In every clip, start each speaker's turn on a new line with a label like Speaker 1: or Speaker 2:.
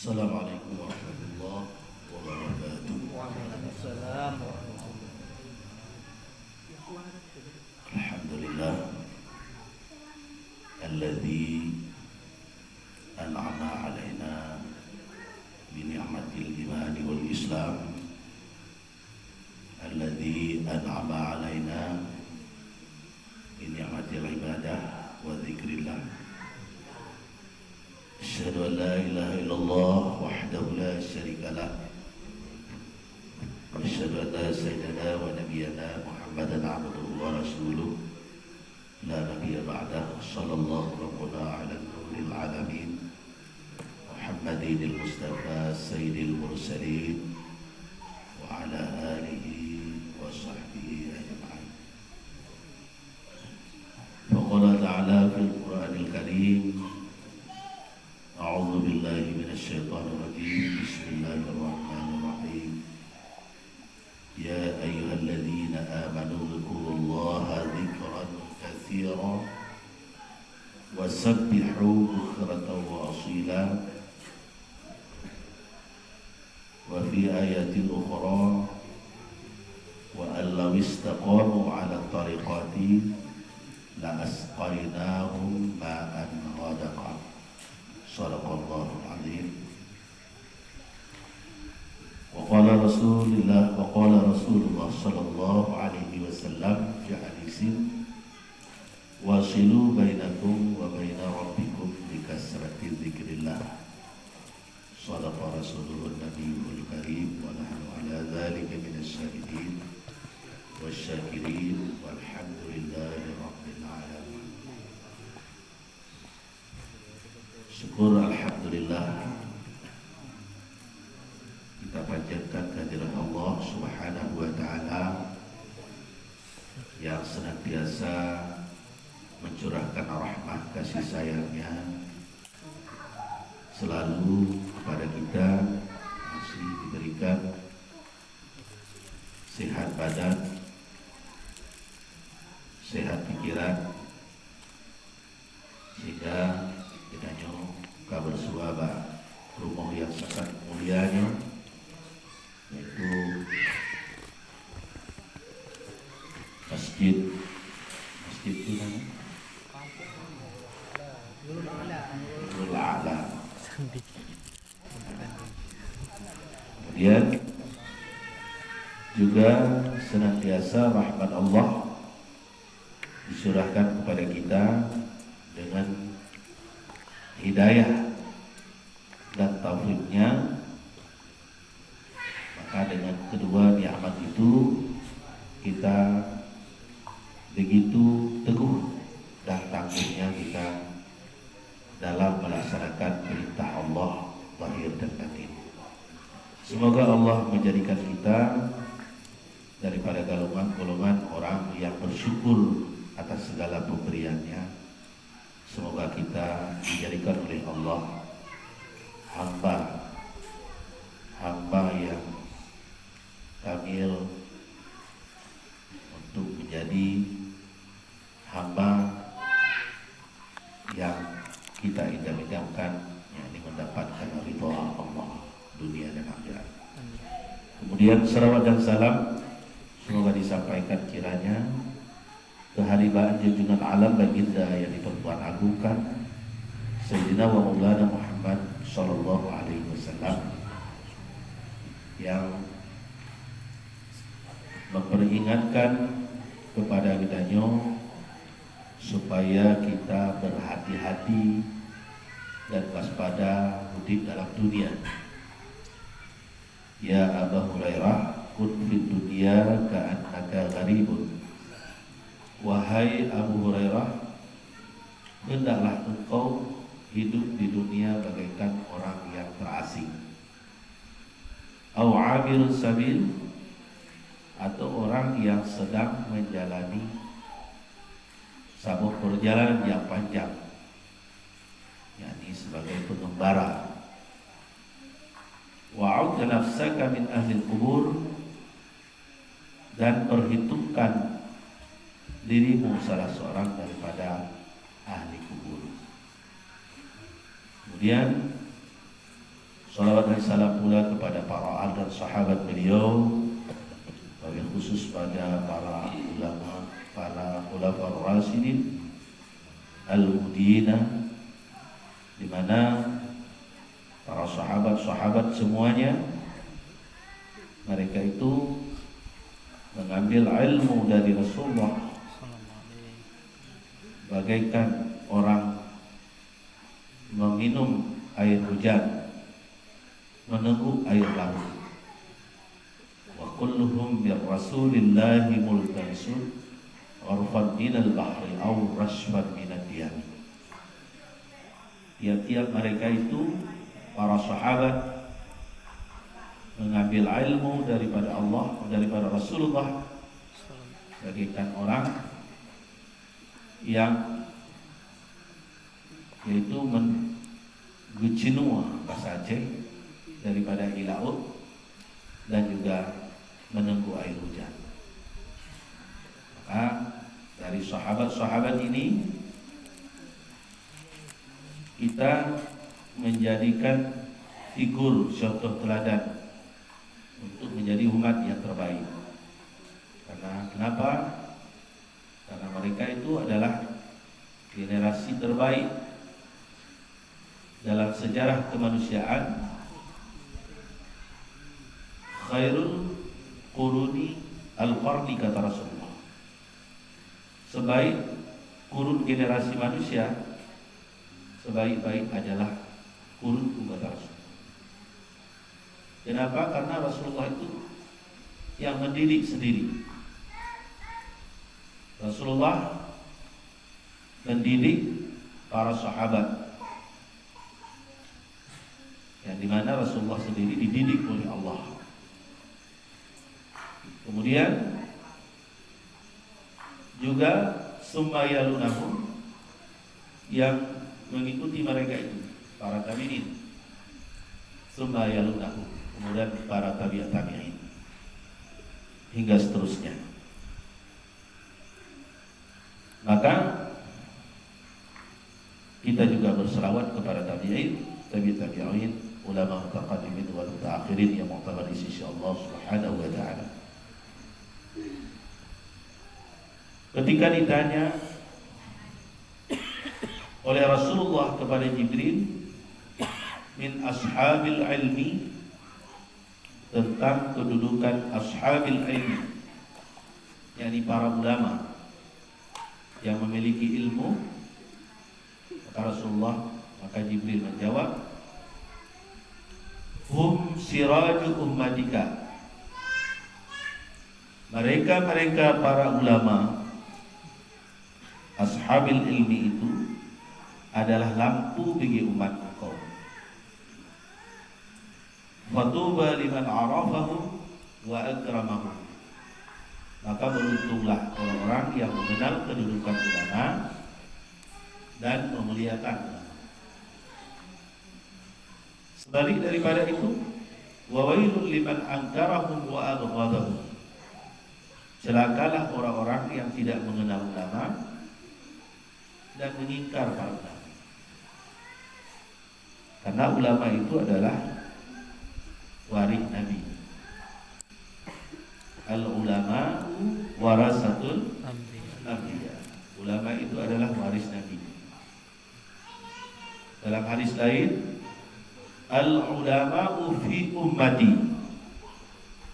Speaker 1: Assalamualaikum warahmatullahi wabarakatuh.
Speaker 2: Waalaikumsalam.
Speaker 1: Alhamdulillah alladzi an'ama 'alaina bi ni'matil iman wal islam, alladzi an'ama 'alaina bi ni'matil ibadah wa dzikrillah. Asyhadu an la ilaha illallah wahdahu la syarika lah. Asyhadu anna sayyidana wa nabiyyana Muhammadan abduhu wa rasuluh la nabiyya ba'dah. Sallallahu rabbuna ala nuril alamin Muhammadinil Mustafa sayyidil mursalin wa ala alihi wa sahbihi ajma'in. Faqala ta'ala fil Qur'anil Karim, a'udzu billahi minasy syaithanir rajim. Bismillahirrahmanirrahim. Ya ayyuhalladzina amanu dzkurullaha dzikran katsiran wasabbihu bukratan wa asila. Wa fi ayatin ukhra wa allaw istaqamu 'ala tariqati la asqaynahum ma'an ghadaqa. Shadaqallahul azim. Wa qala Rasulullah sallallahu alaihi wasallam fi hadisin, wasilu bainakum wa baina rabbikum bi kasrati dzikrillah. Shadaqa Rasulun Nabiyul Karim wa nahnu ala dzalika minasy syahidin wasyakirin walhamdulillahi rabbil alamin. Syukur alhamdulillah kita panjatkan kehadiran Allah Subhanahu wa taala yang senantiasa mencurahkan rahmat kasih sayangnya selalu kepada kita, masih diberikan sehat badan, sehat pikiran, sehingga kita nyuka bersuaba rumah yang sangat mulianya, yaitu masjid itu namanya Nurul A'la. Kemudian juga senantiasa rahmat Allah disurahkan kepada kita dengan hidayah dan taufiknya. Maka dengan kedua nikmat itu kita begitu teguh dan tangguhnya kita dalam melaksanakan perintah Allah zahir dan batin. Semoga Allah menjadikan kita daripada golongan orang yang bersyukur atas segala pemberiannya. Semoga kita dijadikan oleh Allah hamba yang kamil untuk menjadi hamba yang kita idam-idamkan, yakni mendapatkan ridha Allah dunia dan akhirat. Kemudian salawat dan salam semoga disampaikan kiranya keharibaan junjungan alam baginda yang dipertuan agungkan Sayyidina wa Maulana Muhammad sallallahu alaihi wasallam, yang memperingatkan kepada kitanya supaya kita berhati-hati dan waspada hidup dalam dunia. Ya Aba Hurairah, kun fid dunya ka'annaka gharibun. Wahai Abu Hurairah, hendaklah engkau hidup di dunia bagaikan orang yang terasing. Au abirus sabil, atau orang yang sedang menjalani sebuah perjalanan yang panjang, yakni sebagai pengembara. Wa'ud nafsaka min ahli kubur, dan perhitungkan dirimu salah seorang daripada ahli kubur. Kemudian Salawat dan salam pula kepada para ahli dan sahabat beliau, wabil khusus pada para ulama, para khulafaur rasyidin al-mudina, di mana para sahabat-sahabat semuanya mereka itu mengambil ilmu dari Rasulullah bagaikan orang meminum air hujan meneguk air laut. Wa kulluhum bir rasulillahi multansun gharfan minal bahri aw rashfan minad diyam. Tiap-tiap mereka itu para sahabat mengambil ilmu daripada Allah, daripada Rasulullah bagaikan orang yang yaitu mengucinua bahasa Aceh daripada di laut dan juga menunggu air hujan. Maka dari sahabat-sahabat ini kita menjadikan figur contoh teladan untuk menjadi umat yang terbaik. Karena kenapa? Karena mereka itu adalah generasi terbaik dalam sejarah kemanusiaan. Khairul quruni al-qarni, kata Rasulullah. Sebaik kurun generasi manusia, sebaik-baik adalah kurun kata Rasulullah. Kenapa? Karena Rasulullah itu yang mendidik sendiri. Rasulullah mendidik para sahabat, yang dimana Rasulullah sendiri dididik oleh Allah. Kemudian juga summa yalunahum, yang mengikuti mereka itu para tabi'in, summa yalunahum, kemudian para tabi'in hingga seterusnya. Maka kita juga berselawat kepada tabi'in, ulama mutaqaddimin wal mutaakhirin yang mu'tabar di sisi Allah Subhanahu wa ta'ala. Ketika ditanya oleh Rasulullah kepada Jibril min ashabil ilmi, tentang kedudukan ashabil ilmi, yakni para ulama yang memiliki ilmu, maka Jibril menjawab, hum siraju ummatika, mereka para ulama ashabil ilmi itu adalah lampu bagi umat engkau. Fatuba liman arafahum wa akramahum, maka beruntunglah orang-orang yang mengenal kedudukan ulama dan memuliakan ulama. Sebalik daripada itu, wa wailul liman angkarahum wa abghadahum, celakalah orang-orang yang tidak mengenal ulama dan mengingkar para ulama. Karena ulama itu adalah waris Nabi. Al-ulama warasatul anbiya. Ulama itu adalah waris Nabi. Dalam hadis lain, al-ulama'u fi ummati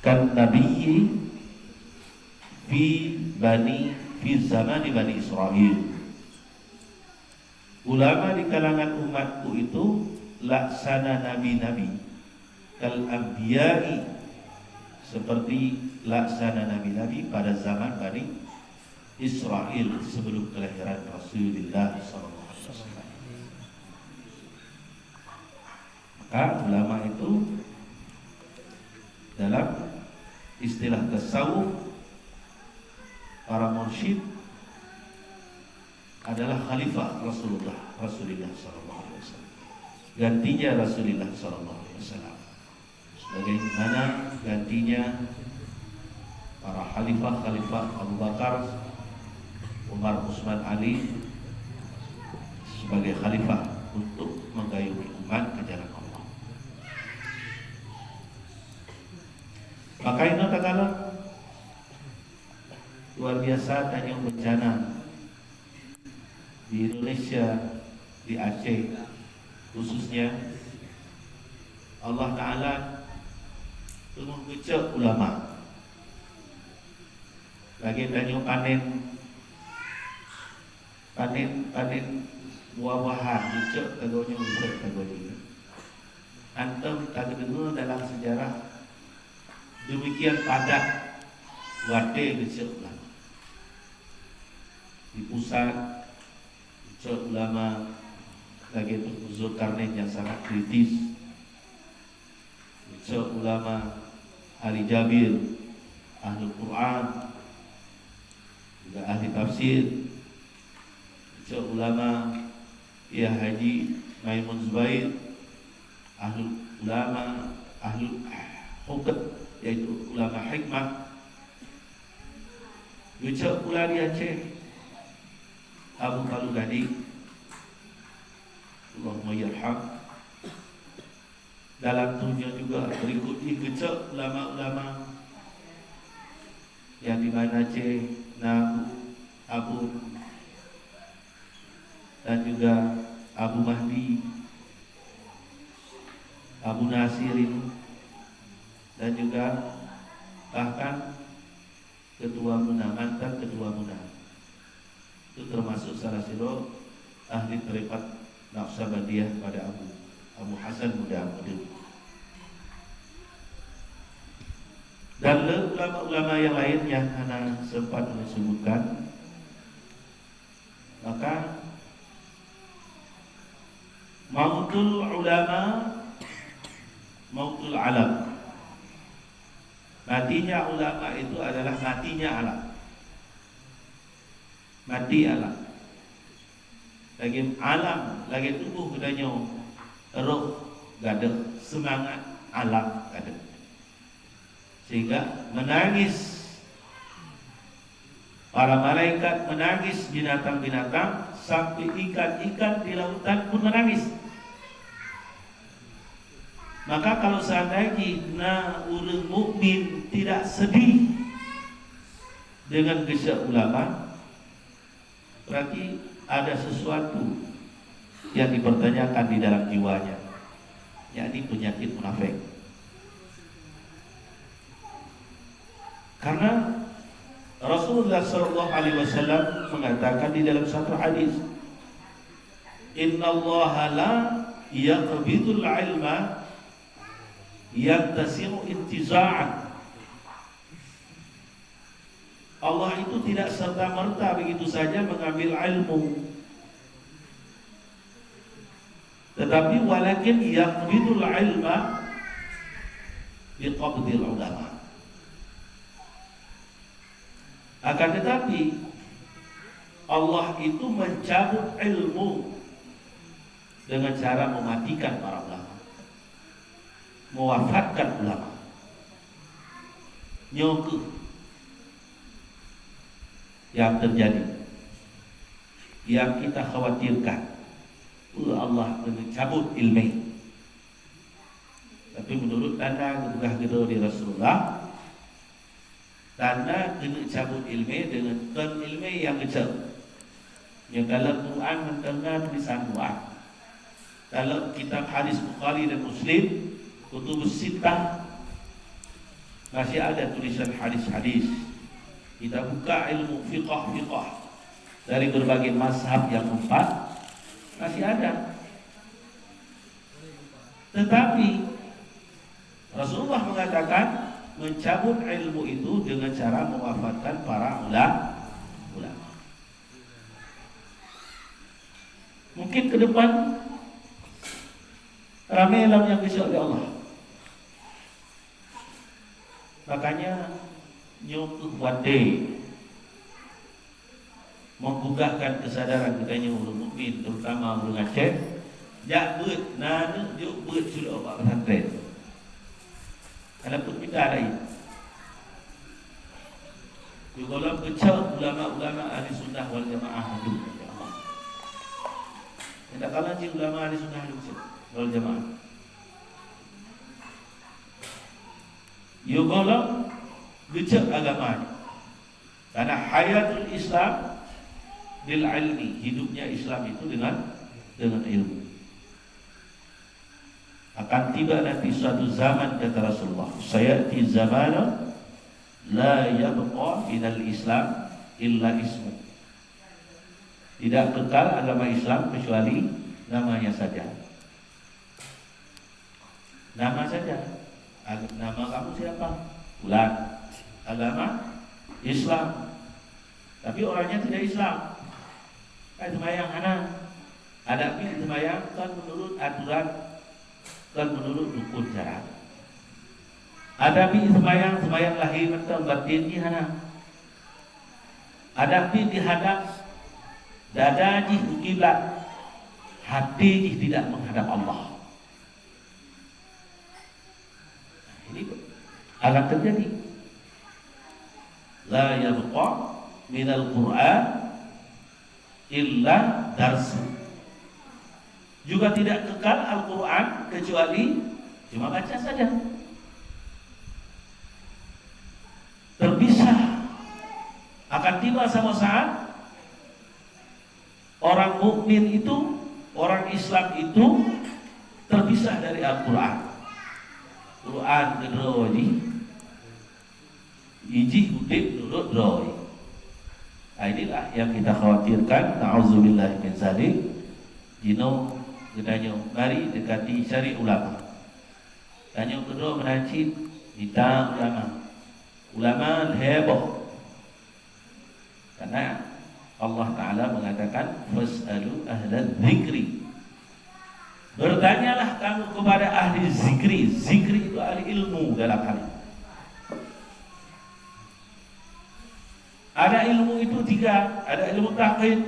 Speaker 1: kan nabiyyi fi zamani Bani Israel. Ulama di kalangan umatku itu laksana nabi-nabi, kal anbiya'i, seperti laksana nabi-nabi pada zaman Bani Israel sebelum kelahiran Rasulullah SAW. Maka ulama itu dalam istilah tasawuf para mursyid adalah khalifah Rasulullah SAW, gantinya Rasulullah SAW, sebagaimana gantinya para khalifah Abu Bakar, Umar, Utsman, Ali sebagai khalifah untuk menggayuhi umat ke jalan Allah. masa Tanjung bencana di Indonesia, di Aceh khususnya, Allah Ta'ala tengah becek ulama. Lagi Tanjung panen buah-buahan, becek tagonya, becek tagonya. Antum tak dengar dalam sejarah demikian padat wate becek ulama. Di pusat becek ulama, lagi untuk Zulkarnain yang sangat kritis, becek ulama ahli Jabir, ahli Quran, juga ahli tafsir, becek ulama ya Haji Maimun Zubair, ahli ulama ahli hukum, yaitu ulama hikmah. Becek pula di Aceh Abu Khalil Gadi, Allahumma yarham. Dalam dunia juga berikut ini becek ulama-ulama yang di mana Aceh, Nabu, Abu dan juga Abu Mahdi, Abu Nasir ini, dan juga bahkan ketua Muna, mantan ketua Muna, itu termasuk salah satu ahli tarekat Naqsabandiyah pada Abu Hasan Muda. Dan ulama-ulama yang lain yang Ana sempat disebutkan. Maka mautul ulama, mautul alam. Matinya ulama itu adalah matinya alam. Mati alam. Lagi alam, lagi tubuh gedanya roh gadah, semangat alam gadah. Sehingga menangis para malaikat, menangis binatang-binatang, sampai ikan-ikan di lautan pun menangis. Maka kalau seandainya orang mukmin tidak sedih dengan gesek ulama, berarti ada sesuatu yang dipertanyakan di dalam jiwanya, yakni penyakit munafik. Karena Rasulullah SAW mengatakan di dalam satu hadis, Inna Allah la yaqbidul ilma yantasimu intiza'an. Allah itu tidak serta-merta begitu saja mengambil ilmu, tetapi walakin yaqbidul ilma biqabdil ulama. Akan tetapi Allah itu mencabut ilmu dengan cara mematikan para ulama, mewafatkan ulama. Nyokuh yang terjadi, yang kita khawatirkan, Allah mencabut ilmu. Tapi menurut tanda gedung di Rasulullah, tanda kena cabut ilmu dengan kan ilmu yang kecil. Yang dalam Quran mendengar tulisan doa. Dalam kitab hadis Bukhari dan Muslim, Kutubus Sittah, masih ada tulisan hadis-hadis. Kita buka ilmu fiqh dari berbagai mazhab yang empat, masih ada. Tetapi Rasulullah mengatakan mencabut ilmu itu dengan cara mewafatkan para ulama. Mungkin ke depan ramai ilmu yang bisa oleh Allah. Makanya nyukuh wade membukakan kesadaran kita orang mukmin, terutama orang Aceh. Jak beut nana juk beut sudah Pak pesantren. Ada pun kita lain. Juga dalam kecil ulama-ulama ahli sunnah wal jamaah itu. Tidak kalah je ulama ahli sunnah wal jamaah. Juga dalam kecil agama. Karena hayatul Islam bil ilmi, hidupnya Islam itu dengan ilmu. Akan tiba nanti suatu zaman, kata Rasulullah, sayati zamana la yabqa minal Islam illa ismu. Tidak kekal agama Islam kecuali namanya saja. Nama saja. Nama kamu siapa? Fulan. Agama Islam. Tapi orangnya tidak Islam. Kan semayang anak. Ada pi semayang kan menurut aturan, kan menurut dukun cara. Ada pi semayang lahir mentang batin di hana. Ada pi dihadap dada jih kiblat, hati jih tidak menghadap Allah. Ini akan terjadi. La yabqa minal Qur'an illa darsu. Juga tidak kekal Al-Quran kecuali cuma baca saja. Terpisah. Akan tiba sama saat orang mukmin itu, orang Islam itu terpisah dari Al-Quran. Quran kedroji, iji udip nurut droi. Nah, inilah yang kita khawatirkan. Na'udzubillahi min dzalik. Jino gedanya mari dekati syari ulama. Tanya kedua menacit minta ulama. Ulama heboh. Karena Allah Ta'ala mengatakan fas'alu ahlan zikri. Bertanyalah kamu kepada ahli zikri. Zikri itu ahli ilmu dalam hal ini. Ada ilmu itu tiga. Ada ilmu tauhid,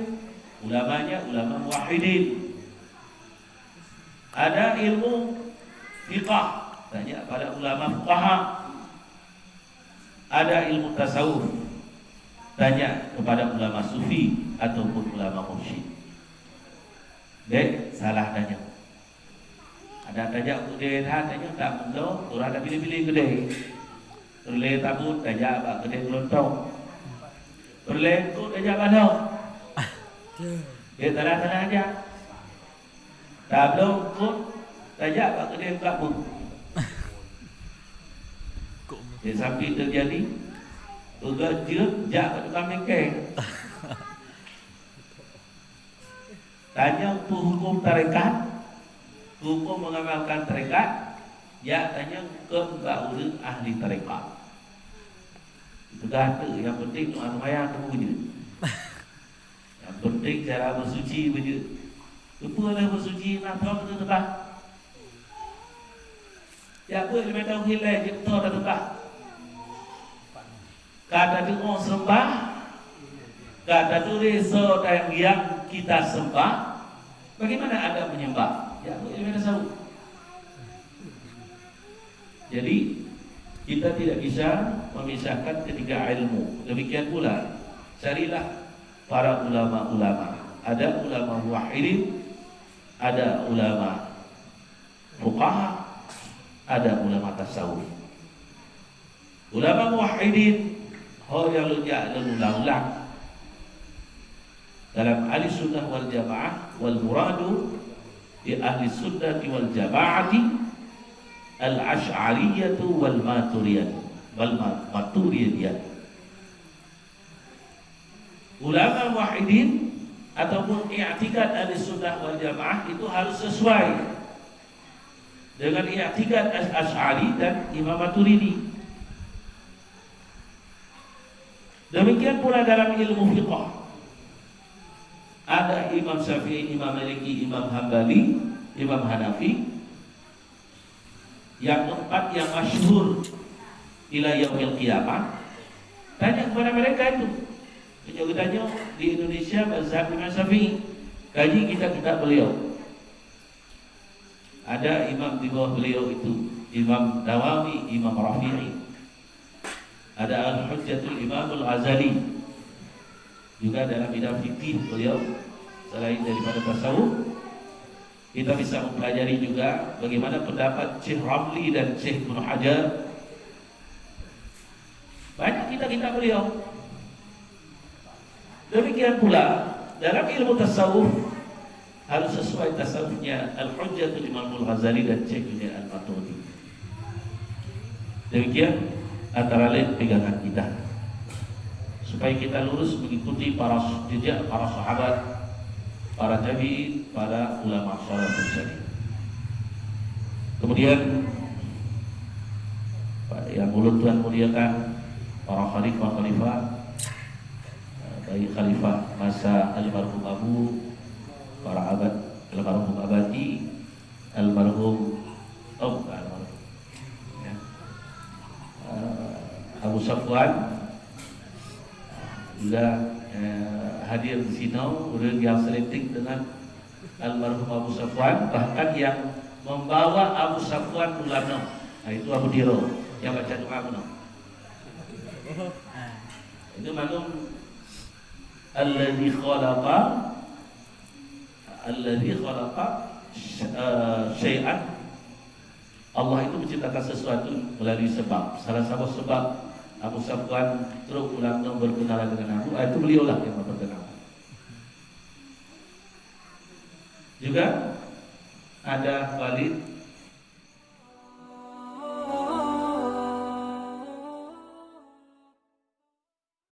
Speaker 1: ulamanya ulama muwahhidin. Ada ilmu fiqh, tanya pada ulama fuqaha. Ada ilmu tasawuf, tanya kepada ulama sufi ataupun ulama mursyid. Dek, salah tanya. Ada tanya gede, tanya tak mundo, orang ada pilih-pilih gede. Terleh tabut, tanya apa gede kelontong. Terleh tu tanya mana? Dia tanah-tanah aja. Tak belum pun tanya apa gede kamu. Dia sampai terjadi bergajah jak pada kambing ke. Tanya hukum tarekat, hukum mengamalkan tarekat. Ya tanya ke bauri ahli tarekat. Itu kata yang penting tuan mayang temu je. Yang penting cara bersuci je. Lupa lah bersuci nak tahu betul tak? Ya apa yang tahu hilai je tahu dah tak? Kata tu orang sembah, kata tu reso yang kita sembah. Bagaimana ada menyembah? Ya apa yang tahu? Jadi kita tidak bisa memisahkan ketiga ilmu. Demikian pula carilah para ulama-ulama. Ada ulama muwahhidin, ada ulama fuqaha, ada ulama tasawuf. Ulama muwahhidin yang ulang-ulang dalam ahli sunnah wal jamaah, wal muradu di ahli sunnah wal jamaati al-ash'ariyatu wal maturiyah. Ulama muwahhidin ataupun i'tikad ahli sunnah wal jamaah itu harus sesuai dengan i'tikad Asy'ari dan Imam Maturidi. Demikian pula dalam ilmu fiqh. Ada Imam Syafi'i, Imam Maliki, Imam Hambali, Imam Hanafi. Yang empat yang masyhur ila yaumil qiyamah. Tanya kepada mereka itu. Tanya di Indonesia mazhab Imam Syafi'i. Kaji kita beliau. Ada imam di bawah beliau itu Imam Nawawi, Imam Rafi'i. Ada Al-Hujjatul Imam Al-Ghazali. Juga dalam bidang fikih beliau selain daripada tasawuf, kita bisa mempelajari juga bagaimana pendapat Syekh Ramli dan Syekh Ibnu Hajar. Banyak kita beliau. Demikian pula dalam ilmu tasawuf harus sesuai tasawufnya Al-Hujjatul Imam Al-Ghazali dan Syekh Al-Maturidi. Demikian antara lain pegangan kita supaya kita lurus mengikuti jejak para sahabat, para tabi'in, para ulama salafus salih. Kemudian yang mulut Tuhan muliakan para khalifah, baik khalifah masa almarhum Abu, para abad almarhum Abadi, almarhum ya, Abu Safwan juga hadir di sini, orang yang seletik dengan almarhum Abu Safwan, bahkan yang membawa Abu Safwan pulang, itu Abu Diro yang baca doa no. Itu maklum alladzi khalaqa syai'an. Allah itu menciptakan sesuatu melalui sebab. Salah satu sebab Abu Safwan terus pulang berkenalan dengan Abu, itu beliaulah yang memperkenalkan. Juga ada Walid